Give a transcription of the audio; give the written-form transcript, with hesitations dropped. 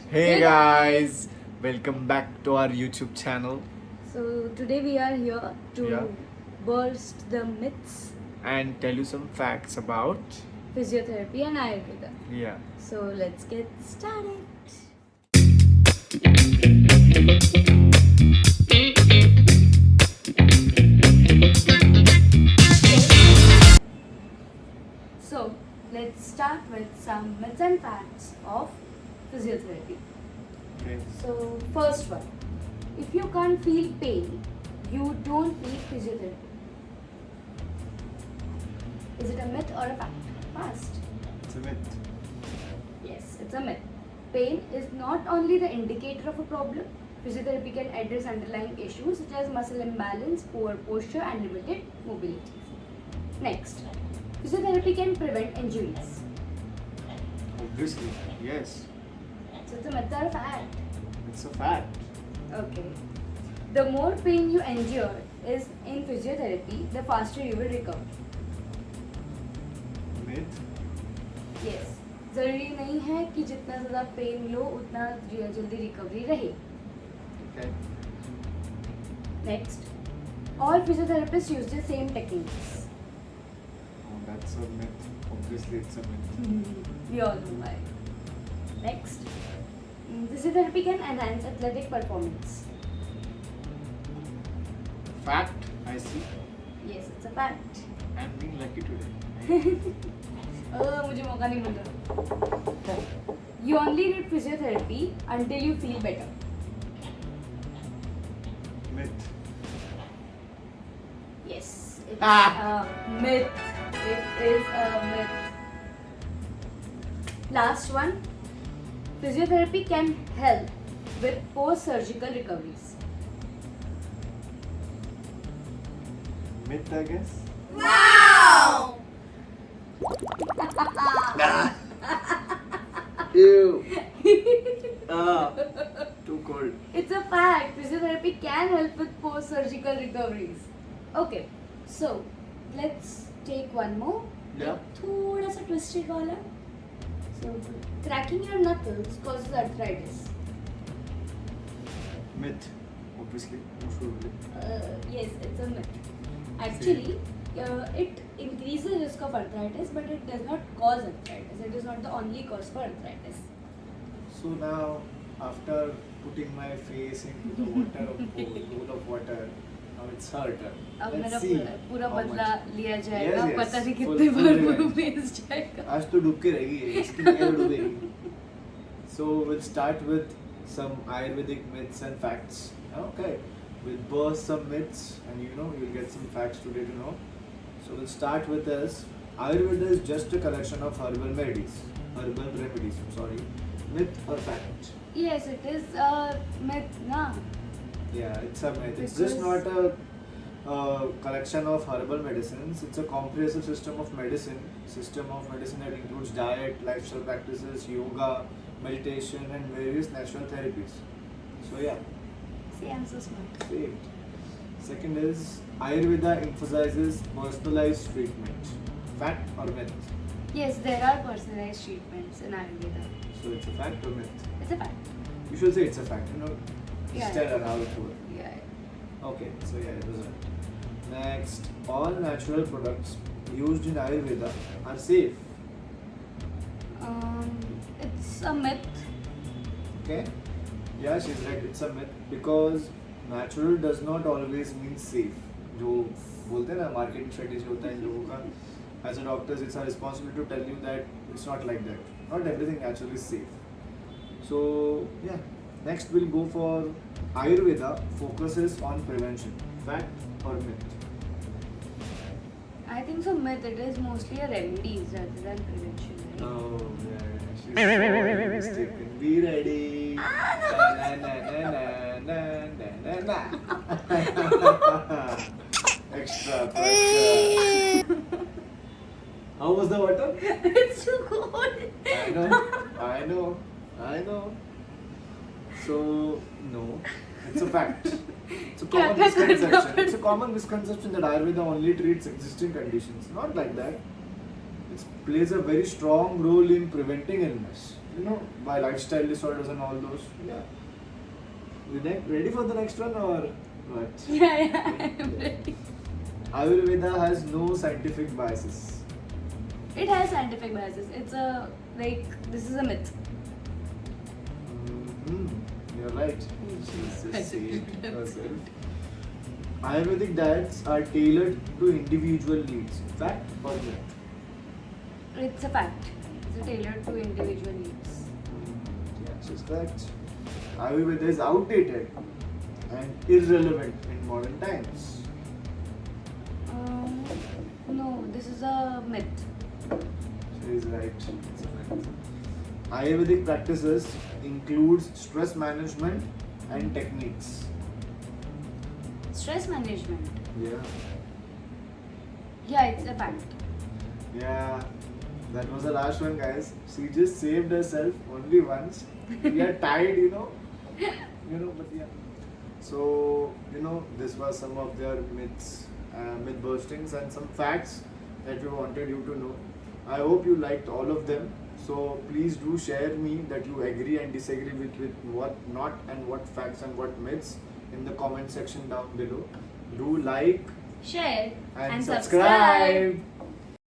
Hey guys, welcome back to our YouTube channel So today we are here to Yeah. burst the myths, and tell you some facts about physiotherapy and Ayurveda. yeah. So let's get started. So let's start with some myths and facts of physiotherapy. Okay. So first one, if you can't feel pain, you don't need physiotherapy. Is it a myth or a fact? Fast. It's a myth. Yes, it's a myth. Pain is not only the indicator of a problem. Physiotherapy can address underlying issues such as muscle imbalance, poor posture, and limited mobility. Next, physiotherapy can prevent injuries. Obviously, yes. So it's a myth or a fact? It's a fact. Okay. The more pain you endure is in physiotherapy, the faster you will recover. Myth. Yes. जरूरी नहीं है कि जितना ज़्यादा pen लो उतना जल्दी recovery रहे. Okay. Next, all physiotherapists use the same techniques. Oh, that's a myth. Obviously, it's a myth. We all know why. Next, physiotherapy can enhance athletic performance. Fact. I see. Yes, it's a fact. I'm being lucky today. मुझे मौका नहीं मिल रहा. You only need physiotherapy until you feel better. Myth. Yes, it's a myth. It is a myth. Last one, physiotherapy can help with post-surgical recoveries. Myth, I guess. Ew. Too cold. It's a fact. Physiotherapy can help with post-surgical recoveries. Okay, so let's take one more. Yeah. थोड़ा सा twisted वाला. So cracking your knuckles causes arthritis. Myth. Obviously, most probably. Yes, it's a myth. Actually, it increases the risk of arthritis, but it does not cause arthritis. It is not the only cause for arthritis. So now, after putting my face into the water of pool of water, now it's her turn. अब Let's मेरा see पूरा how बदला much. लिया जाएगा. Yes, yes. पता नहीं Full- कितने full बार revenge. बेच जाएगा. आज तो डूब के रहेगी ये, इसकी नींद डूबेगी. So we'll start with some Ayurvedic myths and facts. Okay, we'll burst some myths and you'll get some facts today to know. So we'll start with this. Ayurveda is just a collection of herbal remedies. I'm sorry. Myth or fact? Yes, it is a myth, na. Yeah, it's a myth. It's Because- just not a collection of herbal medicines. It's a comprehensive system of medicine. That includes diet, lifestyle practices, yoga, meditation, and various natural therapies. So yeah, See, I'm so smart. great. Second is Ayurveda emphasizes personalized treatment. Fact or myth? Yes, there are personalized treatments in Ayurveda. So it's a fact or myth? It's a fact. You should say it's a fact. Yeah. Just tell her how it works. Yeah. Okay, so yeah, it was right. Next, all natural products used in Ayurveda are safe. It's a myth. Okay? Yeah, she's right. It's a myth because natural does not always mean safe. जो बोलते हैं ना marketing strategy होता है इन लोगों का. As a doctor, it's our responsibility to tell you that it's not like that. Not everything natural is safe. So yeah, next we'll go for Ayurveda focuses on prevention. Fact or myth? I think so myth. It is mostly a remedies rather than prevention, right? Oh yeah, she's so mistaken. Be ready. Na, na, na, na, na, na, na. Extra pressure. How was the water? It's so cold. I know. So no, it's a fact. It's a common क्या करना misconception. It's a common misconception that Ayurveda only treats existing conditions. Not like that. It plays a very strong role in preventing illness. by lifestyle disorders and all those. Yeah. You ready for the next one or what? Yeah, I'm ready. Ayurveda has no scientific biases. It has scientific biases. It's this is a myth. You're right. She's just saying herself. Ayurvedic diets are tailored to individual needs. Fact or myth? It's a fact. It's tailored to individual needs. Yes, it's fact. Ayurveda is outdated and irrelevant in modern times. No, this is a myth. She is right. It's a myth. Ayurvedic practices includes stress management and techniques. Stress management. Yeah. Yeah, it's a fact. Yeah. That was the last one, guys. She just saved herself only once. We are tied, but yeah. So, this was some of their myths, myth bustings, and some facts that we wanted you to know. I hope you liked all of them. So please do share me that you agree and disagree with what not and what facts and what myths in the comment section down below. Do like Share and subscribe. subscribe.